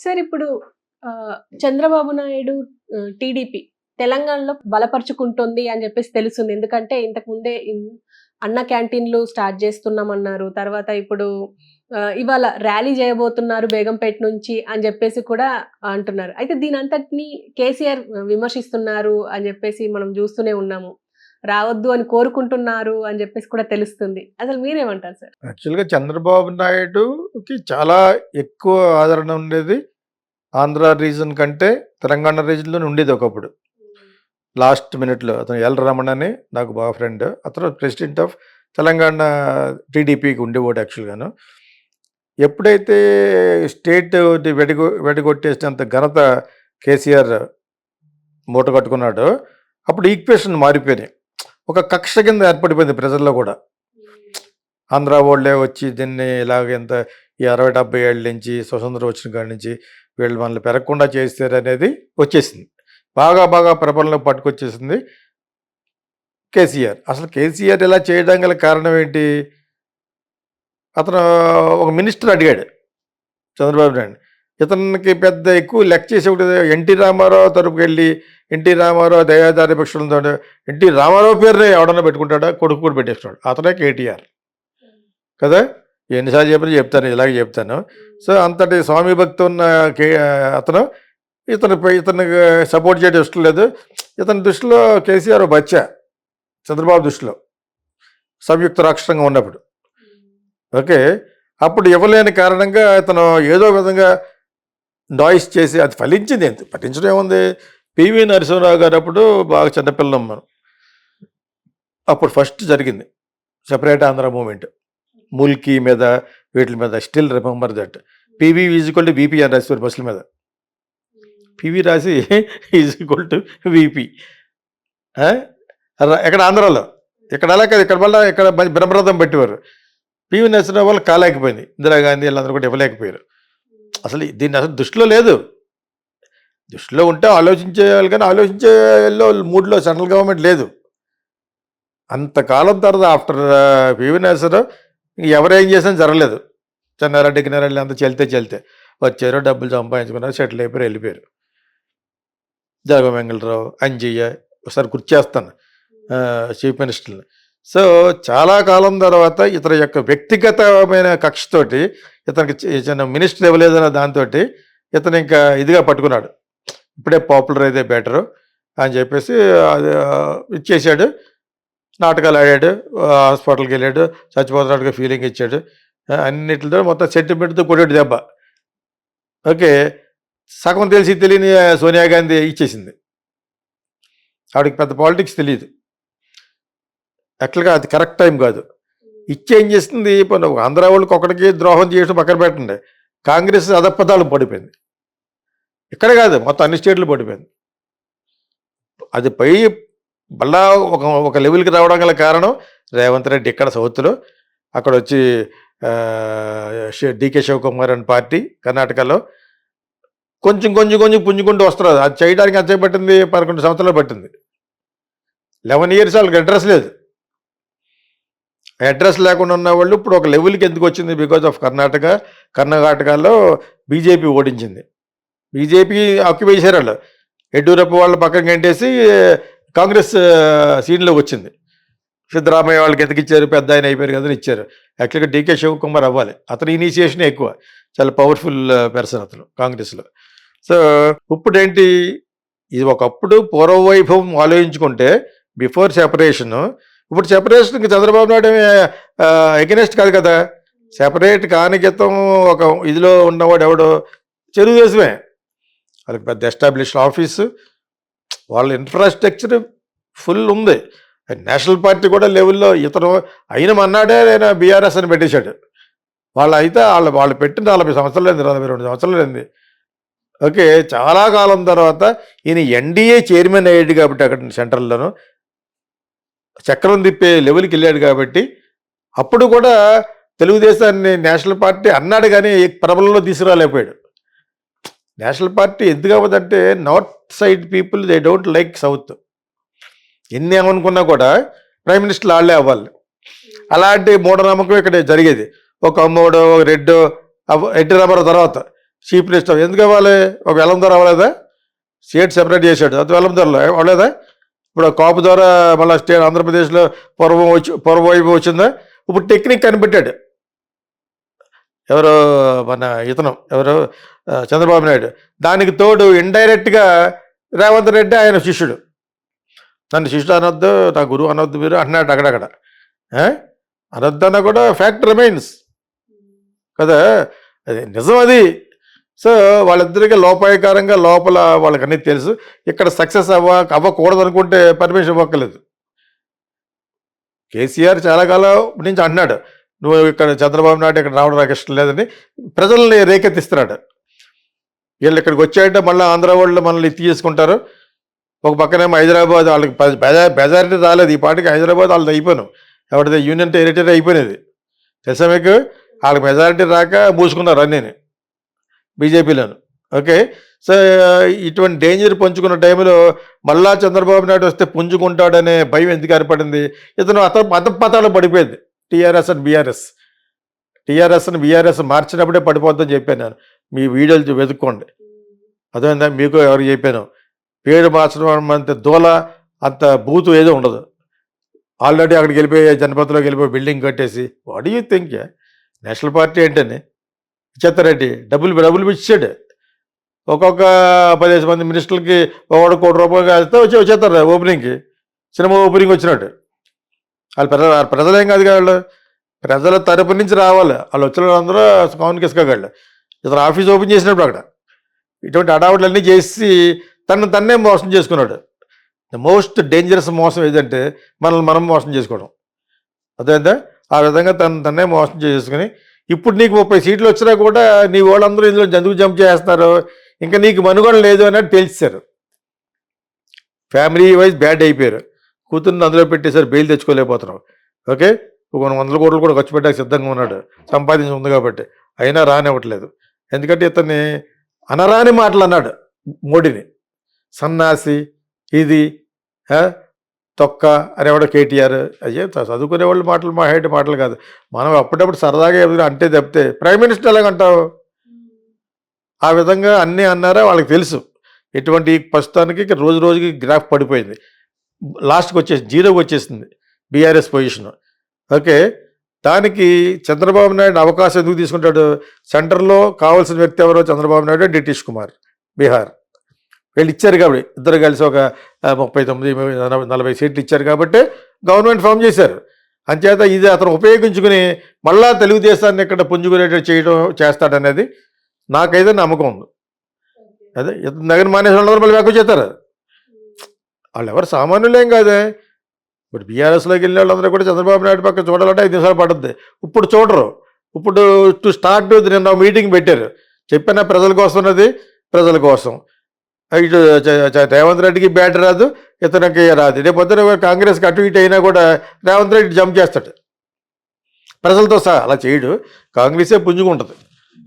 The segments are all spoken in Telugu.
సార్ ఇప్పుడు చంద్రబాబు నాయుడు టీడీపీ తెలంగాణలో బలపరుచుకుంటుంది అని చెప్పేసి తెలుస్తుంది. ఎందుకంటే ఇంతకుముందే అన్న క్యాంటీన్‌లు స్టార్ట్ చేస్తున్నామన్నారు. తర్వాత ఇప్పుడు ఇవాళ ర్యాలీ చేయబోతున్నారు బేగంపేట నుంచి అని చెప్పేసి కూడా అంటున్నారు. అయితే దీనంతటిని కేసీఆర్ విమర్శిస్తున్నారు అని చెప్పేసి మనం చూస్తూనే ఉన్నాము. రావద్దు అని కోరుకుంటున్నారు అని చెప్పేసి కూడా తెలుస్తుంది. అసలు మీరేమంటారు సార్? యాక్చువల్‌గా చంద్రబాబు నాయుడుకి చాలా ఎక్కువ ఆదరణ ఉండేది. ఆంధ్ర రీజన్ కంటే తెలంగాణ రీజన్‌లోనే ఉండేది ఒకప్పుడు. లాస్ట్ మినిట్‌లో అతను ఎల్ రమణ అని నాకు బాగా ఫ్రెండ్. అతను ప్రెసిడెంట్ ఆఫ్ తెలంగాణ టీడీపీకి ఉండేవాడు యాక్చువల్‌గాను. ఎప్పుడైతే స్టేట్ వెడగొట్టేసినంత ఘనత కేసీఆర్ మూట కట్టుకున్నాడో, అప్పుడు ఈక్వేషన్ మారిపోయినాయి. ఒక కక్ష కింద ఏర్పడిపోయింది ప్రజల్లో కూడా. ఆంధ్ర వాళ్ళే వచ్చి దీన్ని ఇలాగ ఎంత ఈ 60-70 ఏళ్ళ నుంచి స్వతంత్రం వచ్చిన కాడి నుంచి వీళ్ళు మనల్ని పెరగకుండా చేస్తారు అనేది వచ్చేసింది. బాగా ప్రబలంలో పట్టుకొచ్చేసింది కేసీఆర్. అసలు కేసీఆర్ ఇలా చేయడం గల కారణం ఏంటి? అతను ఒక మినిస్టర్ అడిగాడు చంద్రబాబు నాయుడు. ఇతనికి పెద్ద ఎక్కువ లెక్క చేసేవాడు. ఎన్టీ రామారావు తరపుకి వెళ్ళి ఎన్టీ రామారావు దయాదారి పక్షులతో ఎన్టీ రామారావు పేరునే ఎవడన్నా పెట్టుకుంటాడా? కొడుకు కూడా పెట్టేస్తున్నాడు. అతనే కేటీఆర్ కదా. ఎన్నిసార్లు చెప్తాను ఇలాగే చెప్తాను. సో అంతటి స్వామి భక్తి ఉన్న అతను ఇతనికి సపోర్ట్ చేయడం ఇష్టం లేదు. ఇతని దృష్టిలో కేసీఆర్ బచ్చా చంద్రబాబు దృష్టిలో సంయుక్త రాష్ట్రంగా ఉన్నప్పుడు. ఓకే, అప్పుడు ఇవ్వలేని కారణంగా ఇతను ఏదో విధంగా నాయిస్ చేసి అది ఫలించింది. ఎంత పట్టించడం ఏముంది? పివి నరసింహరావు గారు అప్పుడు బాగా చిన్నపిల్లం మనం. అప్పుడు ఫస్ట్ జరిగింది సెపరేట్ ఆంధ్ర మూమెంట్. ముల్కీ మీద వీటి మీద still remember that. PV is equal to VP అని రాసేవారు బస్సుల మీద. పివి రాసి ఈజ్ ఈక్వల్ టు విపి. ఎక్కడ ఆంధ్రాలో, ఇక్కడ అలా కాదు, ఇక్కడ మళ్ళీ ఇక్కడ బ్రహ్మరథం పెట్టేవారు. పివి నరసింహరావు వాళ్ళు కాలేకపోయింది. ఇందిరాగాంధీ వీళ్ళందరూ కూడా ఇవ్వలేకపోయారు. అసలు దీన్ని అసలు దృష్టిలో లేదు. దృష్టిలో ఉంటే ఆలోచించేయాలి, కానీ ఆలోచించే మూడ్లో సెంట్రల్ గవర్నమెంట్ లేదు. అంతకాలం తర్వాత ఆఫ్టర్ పివి నరసింహరావు ఎవరేం చేసినా జరగలేదు. చెన్నారెడ్డి గిన్నారెడ్డి అంతా చెల్తే వచ్చారు, డబ్బులు సంపాదించుకున్నారు, సెటిల్ అయిపోయారు, వెళ్ళిపోయారు. జగన్ వెంగళరావు, అంజయ్య ఒకసారి గుర్చేస్తాను చీఫ్ మినిస్టర్ని. సో చాలా కాలం తర్వాత ఇతని యొక్క వ్యక్తిగతమైన కక్షతోటి ఇతనికి మినిస్టర్ ఇవ్వలేదన్న దాంతో ఇతను ఇంకా ఇదిగా పట్టుకున్నాడు. ఇప్పుడే పాపులర్ అయితే బెటరు అని చెప్పేసి అది ఇచ్చేసాడు. నాటకాలు ఆడాడు, హాస్పిటల్కి వెళ్ళాడు, చచ్చిపోతున్నట్టుగా ఫీలింగ్ ఇచ్చాడు. అన్నిటితో మొత్తం సెంటిమెంట్తో కొట్టాడు దెబ్బ. ఓకే, సగం తెలియని సోనియా గాంధీ ఇచ్చేసింది. ఆవిడకి పెద్ద పాలిటిక్స్ తెలియదు. యాక్చువల్గా అది కరెక్ట్ టైం కాదు. ఏం చేస్తుంది? ఆంధ్ర వాళ్ళకి ఒకటికి ద్రోహం చేయడం పక్కన పెట్టండి, కాంగ్రెస్ అధపతాలు పడిపోయింది. ఇక్కడ కాదు, మొత్తం అన్ని స్టేట్లు పడిపోయింది. అది పై మళ్ళా ఒక లెవెల్కి రావడం గల కారణం రేవంత్ రెడ్డి ఇక్కడ సౌత్లో, అక్కడ వచ్చి డికే శివకుమార్ అని పార్టీ కర్ణాటకలో కొంచెం పుంజుకుంటూ వస్తున్నారు. అది చేయడానికి అంతే పట్టింది, 11 సంవత్సరాలు పట్టింది. 11 years వాళ్ళకి అడ్రస్ లేదు. అడ్రస్ లేకుండా ఉన్న వాళ్ళు ఇప్పుడు ఒక లెవెల్కి ఎందుకు వచ్చింది? బికాజ్ ఆఫ్ కర్ణాటకలో బీజేపీ ఓడించింది. బీజేపీ ఆక్యుపై చేశారు వాళ్ళు. యడ్యూరప్ప వాళ్ళు పక్కన గంటేసి కాంగ్రెస్ సీన్లో వచ్చింది. సిద్ధరామయ్య వాళ్ళకి ఎందుకు ఇచ్చారు? పెద్ద ఆయన అయిపోయారు కదా ఇచ్చారు. యాక్చువల్గా డీకే శివకుమార్ అవ్వాలి. అతని ఇనిషియేషన్ ఎక్కువ, చాలా పవర్ఫుల్ పర్సన్ అతను కాంగ్రెస్లో. సో ఇప్పుడు ఏంటి, ఇది ఒకప్పుడు పూర్వవైభవం ఆలోచించుకుంటే బిఫోర్ సెపరేషను. ఇప్పుడు సెపరేషన్కి చంద్రబాబు నాయుడు ఎగెనెస్ట్ కాదు కదా. సెపరేట్ కాని క్రితం ఒక ఇదిలో ఉన్నవాడు ఎవడో తెలుగుదేశమే. వాళ్ళకి పెద్ద ఎస్టాబ్లిష్డ్ ఆఫీసు, వాళ్ళ ఇన్ఫ్రాస్ట్రక్చర్ ఫుల్ ఉంది. నేషనల్ పార్టీ కూడా లెవెల్లో ఇతను అయిన మన్నాడే నేను బీఆర్ఎస్ అని పెట్టేశాడు. వాళ్ళు పెట్టిన 40 సంవత్సరాలు అయింది, 42 సంవత్సరాలు అయింది. ఓకే, చాలా కాలం తర్వాత ఈయన ఎన్డీఏ చైర్మన్ అయ్యాడు కాబట్టి అక్కడ సెంట్రల్లోనూ చక్రం తిప్పే లెవెల్కి వెళ్ళాడు కాబట్టి అప్పుడు కూడా తెలుగుదేశాన్ని నేషనల్ పార్టీ అన్నాడు, కానీ ప్రబలంలో తీసుకురాలేకపోయాడు. నేషనల్ పార్టీ ఎందుకు అవ్వదంటే north side people they don't like south. ఎన్ని ఏమనుకున్నా కూడా ప్రైమ్ మినిస్టర్ వాళ్ళే అవ్వాలి. అలాంటి మూఢనమ్మకం ఇక్కడ జరిగేది. ఒక అమ్మోడో, ఒక రెడ్డో, ఎన్టీ రామారావు తర్వాత చీఫ్ మినిస్టర్ ఎందుకు ఇవ్వాలి? ఒక వెల్లం ద్వారా అవ్వలేదా? స్టేట్ సెపరేట్ చేశాడు, అది వెల్లం ధరలో అవ్వలేదా? ఇప్పుడు కాపు ద్వారా మళ్ళీ స్టేట్ ఆంధ్రప్రదేశ్లో పూర్వవైపు వచ్చిందా? ఇప్పుడు టెక్నిక్ కనిపెట్టాడు ఎవరు, మన ఇతను ఎవరు, చంద్రబాబు నాయుడు. దానికి తోడు ఇండైరెక్ట్గా రేవంత్ రెడ్డి ఆయన శిష్యుడు. నన్ను శిష్యుడు అనొద్దు, నా గురువు అనొద్దు మీరు అంటున్నాడు అక్కడక్కడ. అనొద్దు అన్న కూడా ఫ్యాక్ట్ రిమైన్స్ కదా, అది నిజం అది. సో వాళ్ళిద్దరికీ లోపాయకారంగా లోపల వాళ్ళకన్నీ తెలుసు. ఇక్కడ సక్సెస్ అవ్వకూడదు అనుకుంటే పర్మిషన్ ఇవ్వక్కర్లేదు. కేసీఆర్ చాలా కాలం నుంచి అంటున్నాడు, నువ్వు ఇక్కడ చంద్రబాబు నాయుడు ఇక్కడ రావడం నాకు ఇష్టం లేదని ప్రజల్ని రేకెత్తిస్తున్నాడు. వీళ్ళు ఇక్కడికి వచ్చాయంటే మళ్ళీ ఆంధ్ర వాళ్ళు మనల్ని తీసుకుంటారు. ఒక పక్కనేమో హైదరాబాద్ వాళ్ళకి మెజారిటీ రాలేదు, ఈ పార్టీకి హైదరాబాద్ వాళ్ళది అయిపోయాను, ఎవరిది యూనియన్ టెరిటరీ అయిపోయినది తెలుసా మీకు. వాళ్ళకి మెజారిటీ రాక మూసుకున్నారు అన్నీని బీజేపీలోను. ఓకే, సో ఇటువంటి డేంజర్ పంచుకున్న టైంలో మళ్ళా చంద్రబాబు నాయుడు వస్తే పుంజుకుంటాడనే భయం ఎందుకు ఏర్పడింది? ఇతను అతపతాలు పడిపోయింది టీఆర్ఎస్ అండ్ బీఆర్ఎస్. టీఆర్ఎస్ని బీఆర్ఎస్ మార్చినప్పుడే పడిపోద్దని చెప్పాను నేను, మీ వీడియోలు వెతుక్కోండి. అదేందా మీకు ఎవరు చెప్పాను, పేరు మార్చడం అంత దూల అంత బూతు ఏదో ఉండదు. ఆల్రెడీ అక్కడికి వెళ్ళిపోయి జనపథంలోకి వెళ్ళిపోయి బిల్డింగ్ కట్టేసి what you think national party ఏంటని చెత్తారెడ్డి డబ్బులు ఇచ్చాడు. ఒక్కొక్క 15 మంది మినిస్టర్లకి ₹1 కోటి వేస్తే వచ్చేస్తారు ఓపెనింగ్కి, సినిమా ఓపెనింగ్ వచ్చినట్టు. వాళ్ళు ప్రజలేం కాదు వాళ్ళు, ప్రజల తరపు నుంచి రావాలి. వాళ్ళు వచ్చిన వాళ్ళందరూ కౌన్ కిసుకోగాళ్ళు. ఇతను ఆఫీస్ ఓపెన్ చేసినప్పుడు అక్కడ ఇటువంటి అడావుట్లన్నీ చేసి తన్నే మోసం చేసుకున్నాడు. ద మోస్ట్ డేంజరస్ మోసం ఏదంటే మనల్ని మనం మోసం చేసుకోవడం. అదేంటే ఆ విధంగా తన్నే మోసం చేసుకుని ఇప్పుడు నీకు 30 సీట్లు వచ్చినా కూడా నీ వాళ్ళందరూ ఇందులో ఎందుకు జంప్ చేస్తున్నారు, ఇంకా నీకు మనుగడ లేదు అన్నట్టు తెలిసారు. ఫ్యామిలీ వైజ్ బ్యాడ్ అయిపోయారు. కూతుర్ని అందులో పెట్టేశారు, బెయిల్ తెచ్చుకోలేకపోతున్నాం. ఓకే, కొన్ని 100 కోట్లు కూడా ఖర్చు పెట్టడానికి సిద్ధంగా ఉన్నాడు, సంపాదించి ఉంది కాబట్టి. అయినా రానివ్వట్లేదు. ఎందుకంటే ఇతన్ని అనరాని మాటలు అన్నాడు మోడీని, సన్నాసి, ఇది తొక్క అనేవాడు కేటీఆర్. అయ్యే చదువుకునే వాళ్ళు మాటలు, మా హైట్ మాటలు కాదు. మనం అప్పుడప్పుడు సరదాగా అంటే తప్పితే ప్రైమ్ మినిస్టర్ ఎలాగంటావు? ఆ విధంగా అన్నీ అన్నారా వాళ్ళకి తెలుసు. ఎటువంటి ప్రస్తుతానికి రోజు రోజుకి గ్రాఫ్ పడిపోయింది, లాస్ట్కి వచ్చేసి జీరోకి వచ్చేసింది బీఆర్ఎస్ పొజిషన్. ఓకే, దానికి చంద్రబాబు నాయుడు అవకాశం ఎందుకు తీసుకుంటాడు? సెంటర్లో కావాల్సిన వ్యక్తి ఎవరో చంద్రబాబు నాయుడు, నితీష్ కుమార్ బీహార్. వీళ్ళు ఇచ్చారు కాబట్టి ఇద్దరు కలిసి ఒక 39-40 సీట్లు ఇచ్చారు కాబట్టి గవర్నమెంట్ ఫామ్ చేశారు. అంచేత ఇది అతను ఉపయోగించుకుని మళ్ళా తెలుగుదేశాన్ని ఇక్కడ పుంజుకునేటట్టు చేస్తాడనేది నాకైతే నమ్మకం ఉంది. అదే ఇతని దగ్గర మానేసి వాళ్ళందరూ మళ్ళీ వెనక్కి చేస్తారు. వాళ్ళు ఎవరు సామాన్యులేం కాదే. ఇప్పుడు బీఆర్ఎస్లోకి వెళ్ళే వాళ్ళందరూ కూడా చంద్రబాబు నాయుడు పక్క చూడాలంటే 5 నిమిషాలు పడుతుంది. ఇప్పుడు చూడరు. ఇప్పుడు టు స్టార్ట్ నిన్న మీటింగ్ పెట్టారు, చెప్పిన ప్రజల కోసం ఉన్నది, ప్రజల కోసం. ఇటు రేవంత్ రెడ్డికి బ్యాట్ రాదు, ఇతనికి రాదు. రేపు పొద్దున కాంగ్రెస్కి అటు ఇటు అయినా కూడా రేవంత్ రెడ్డి జంప్ చేస్తాడు ప్రజలతో సహా. అలా చేయడు, కాంగ్రెసే పుంజుకుంటుంది.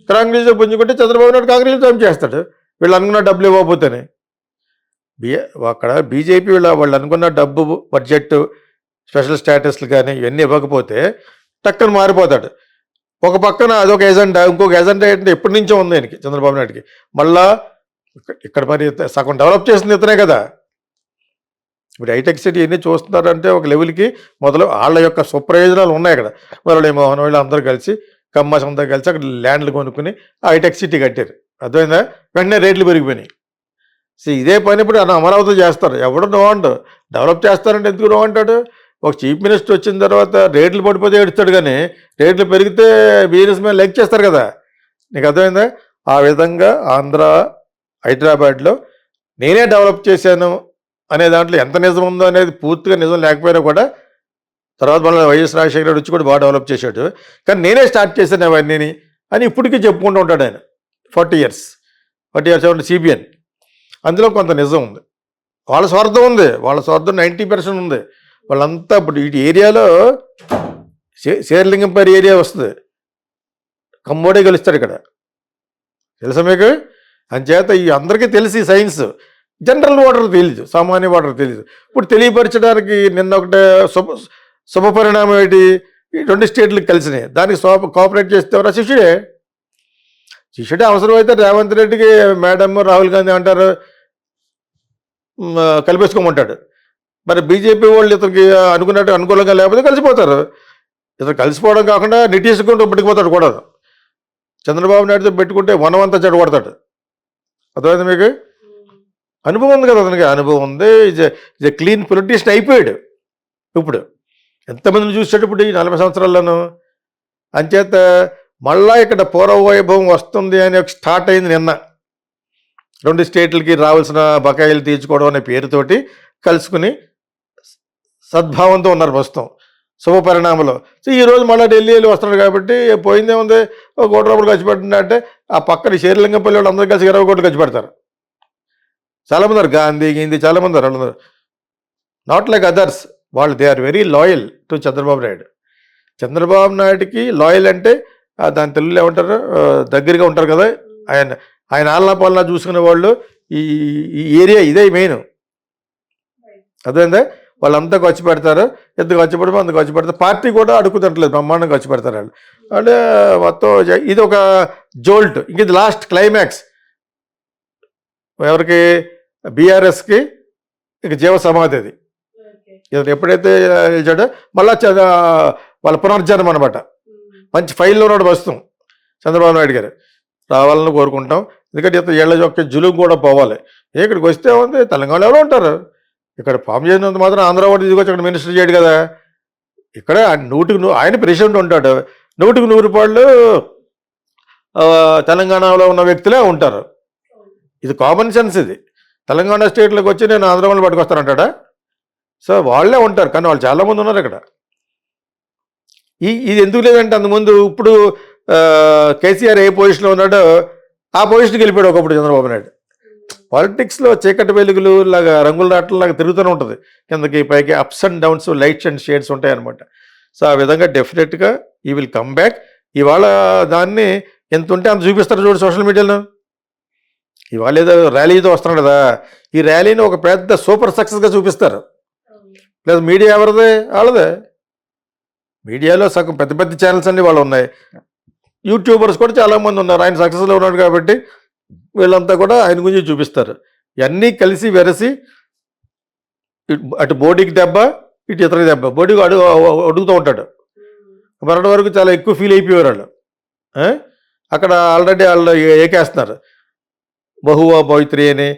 కాంగ్రెసే పుంజుకుంటే చంద్రబాబు నాయుడు కాంగ్రెస్ జంప్ చేస్తాడు, వీళ్ళు అనుకున్న డబ్బులు ఇవ్వకపోతేనే. అక్కడ బీజేపీ వాళ్ళు అనుకున్న డబ్బు, బడ్జెట్, స్పెషల్ స్టేటస్లు కానీ ఇవన్నీ ఇవ్వకపోతే టక్కన మారిపోతాడు. ఒక పక్కన అదొక ఎజెండా, ఇంకొక ఎజెండా ఏంటంటే ఎప్పటి నుంచో ఉంది ఆయనకి, చంద్రబాబు నాయుడికి. మళ్ళా ఇక్కడ మరి సగం డెవలప్ చేసింది ఇతనే కదా. ఇప్పుడు హైటెక్ సిటీ ఎన్ని చూస్తున్నారంటే ఒక లెవెల్కి మొదలు వాళ్ళ యొక్క స్వప్రయోజనాలు ఉన్నాయి అక్కడ. మురళీ మోహన్ వాళ్ళు అందరూ కలిసి, కమ్మాస్ అందరూ కలిసి అక్కడ ల్యాండ్లు కొనుక్కుని హైటెక్ సిటీ కట్టారు. అర్థమైందా? వెంటనే రేట్లు పెరిగిపోయినాయి. సో ఇదే పని ఇప్పుడు అమరావతి చేస్తారు. ఎవడు నో అంటాడు, డెవలప్ చేస్తారంటే ఎందుకు నో అంటాడు? ఒక చీఫ్ మినిస్టర్ వచ్చిన తర్వాత రేట్లు పడిపోతే ఏడుస్తాడు, కానీ రేట్లు పెరిగితే బిజినెస్ మ్యాన్ లైక్ చేస్తారు కదా. నీకు అర్థమైందా? ఆ విధంగా ఆంధ్ర, హైదరాబాద్లో నేనే డెవలప్ చేశాను అనే దాంట్లో ఎంత నిజం ఉందో అనేది పూర్తిగా నిజం లేకపోయినా కూడా తర్వాత మళ్ళీ వైఎస్ రాజశేఖర రెడ్డి వచ్చి కూడా బాగా డెవలప్ చేశాడు. కానీ నేనే స్టార్ట్ చేశాను అవన్నీ అని ఇప్పటికీ చెప్పుకుంటూ ఉంటాడు ఆయన. 40 ఇయర్స్ సిబిఎన్. అందులో కొంత నిజం ఉంది, వాళ్ళ స్వార్థం ఉంది, వాళ్ళ స్వార్థం 90% ఉంది. వాళ్ళంతా ఇప్పుడు ఇటు ఏరియాలో శేర్లింగంపల్లి ఏరియా వస్తుంది, కమ్మోడే గెలుస్తాడు ఇక్కడ, తెలుసా మీకు? అంచేత ఈ అందరికీ తెలిసి సైన్స్, జనరల్ ఓటర్ తెలియదు, సామాన్య ఓటర్ తెలియదు. ఇప్పుడు తెలియపరచడానికి నిన్న ఒకటే శుభ పరిణామం ఏంటి, ఈ 2 స్టేట్లకు కలిసినాయి. దానికి కోఆపరేట్ చేస్తే ఎవరా శిష్యుడే. శిష్యుడే అవసరమైతే రేవంత్ రెడ్డికి మేడం రాహుల్ గాంధీ అంటారు కలిపేసుకోమంటాడు. మరి బీజేపీ వాళ్ళు ఇతనికి అనుకున్నట్టు అనుకూలంగా లేకపోతే కలిసిపోతారు. ఇతను కలిసిపోవడం కాకుండా నిటీసుకుంటూ పెట్టుకుపోతాడు కూడా. చంద్రబాబు నాయుడుతో పెట్టుకుంటే వనమంతా చెడగొడతాడు. అర్థమైంది మీకు? అనుభవం ఉంది కదా అతనికి, అనుభవం ఉంది. ఈజ్ ఎ క్లీన్ పొలిటీషియన్ అయిపోయాడు. ఇప్పుడు ఎంతమందిని చూసాడు ఇప్పుడు ఈ 40 సంవత్సరాల్లోనూ. అంచేత మళ్ళా ఇక్కడ పూర్వ వైభవం వస్తుంది అని ఒక స్టార్ట్ అయింది నిన్న. 2 స్టేట్లకి రావాల్సిన బకాయిలు తీర్చుకోవడం అనే పేరుతోటి కలుసుకుని సద్భావంతో ఉన్నారు ప్రస్తుతం, శుభ పరిణామంలో. సో ఈరోజు మళ్ళీ ఢిల్లీ వెళ్ళి వస్తున్నాడు కాబట్టి పోయిందేముంది, ఒక 1 కోటి రూపాయలు ఖర్చు పెట్టిందంటే ఆ పక్కన శేరిలింగంపల్లి వాళ్ళు అందరూ కలిసి 20 కోట్లు ఖర్చు పెడతారు. చాలామంది ఉన్నారు, గాంధీ గింది చాలామంది ఉన్నారు. వాళ్ళందరూ నాట్ లైక్ అదర్స్, వాళ్ళు they are very loyal to Chandrababu Naidu. Chandrababu నాయుడుకి లాయల్ అంటే దాని తెలుగులో ఏమంటారు, దగ్గరగా ఉంటారు కదా. ఆయన ఆలనా పాలనా చూసుకునే వాళ్ళు ఈ ఏరియా ఇదే మెయిన్. అదేందా వాళ్ళంతా ఖర్చు పెడతారు, ఎంత ఖర్చు పెడతామో అంత ఖర్చు పెడతారు. పార్టీ కూడా అడుగుతుంటలేదు, బ్రహ్మాండంగా ఖర్చు పెడతారు వాళ్ళు. అంటే మొత్తం ఇది ఒక జోల్ట్. ఇంక ఇది లాస్ట్ క్లైమాక్స్ ఎవరికి, బీఆర్ఎస్కి ఇక జీవ సమాధి. అది ఇతను ఎప్పుడైతే గెలిచాడో మళ్ళా వాళ్ళ పునర్జన్మ అనమాట. మంచి ఫైల్లో ఉన్నాడు ప్రస్తుతం చంద్రబాబు నాయుడు గారు. రావాలని కోరుకుంటాం. ఎందుకంటే ఇతను ఏళ్ల యొక్క జులుం కూడా పోవాలి. ఇక్కడికి వస్తే ఉంది, తెలంగాణలో ఎవరో ఉంటారు. ఇక్కడ ఫామ్ చేసినంత మాత్రం ఆంధ్ర వాడు తీసుకొచ్చి అక్కడ మినిస్టర్ చేయడు కదా. ఇక్కడ 100కి ఆయన ప్రెసిడెంట్ ఉంటాడు, 100కి 100 రూపాయలు తెలంగాణలో ఉన్న వ్యక్తులే ఉంటారు. ఇది కామన్ సెన్స్. ఇది తెలంగాణ స్టేట్లోకి వచ్చి నేను ఆంధ్ర వాళ్ళు పట్టుకొస్తానంటాడా? సో వాళ్ళే ఉంటారు, కానీ వాళ్ళు చాలామంది ఉన్నారు ఇక్కడ. ఇది ఎందుకు లేదంటే అంతకుముందు ఇప్పుడు కేసీఆర్ ఏ పొజిషన్లో ఉన్నాడో ఆ పొజిషన్కి వెళ్ళిపోయాడు ఒకప్పుడు చంద్రబాబు నాయుడు. పాలిటిక్స్లో చీకటి వెలుగులు లాగా రంగుల రాట్లలాగా తిరుగుతూనే ఉంటుంది, కిందకి పైకి ups and downs, lights and shades ఉంటాయి అనమాట. సో ఆ విధంగా డెఫినెట్గా ఈ విల్ కమ్ బ్యాక్. ఇవాళ దాన్ని ఎంత ఉంటే అంత చూపిస్తారు చూడు సోషల్ మీడియాలో. ఇవాళ ఏదో ర్యాలీతో వస్తున్నాడు కదా, ఈ ర్యాలీని ఒక పెద్ద సూపర్ సక్సెస్గా చూపిస్తారు. లేదా మీడియా ఎవరిదే, వాళ్ళదే. మీడియాలో సగం పెద్ద పెద్ద ఛానల్స్ అన్నీ వాళ్ళు ఉన్నాయి, యూట్యూబర్స్ కూడా చాలామంది ఉన్నారు. ఆయన సక్సెస్లో ఉన్నాడు కాబట్టి వీళ్ళంతా కూడా ఆయన గురించి చూపిస్తారు. ఇవన్నీ కలిసి వెరసి అటు బోడీకి దెబ్బ, ఇటు ఇతరికి దెబ్బ. బోడీకి అడుగుతూ ఉంటాడు. మరటి వరకు చాలా ఎక్కువ ఫీల్ అయిపోయారు వాళ్ళు. అక్కడ ఆల్రెడీ వాళ్ళు ఏకేస్తున్నారు, బహువా భవిత్రి అని,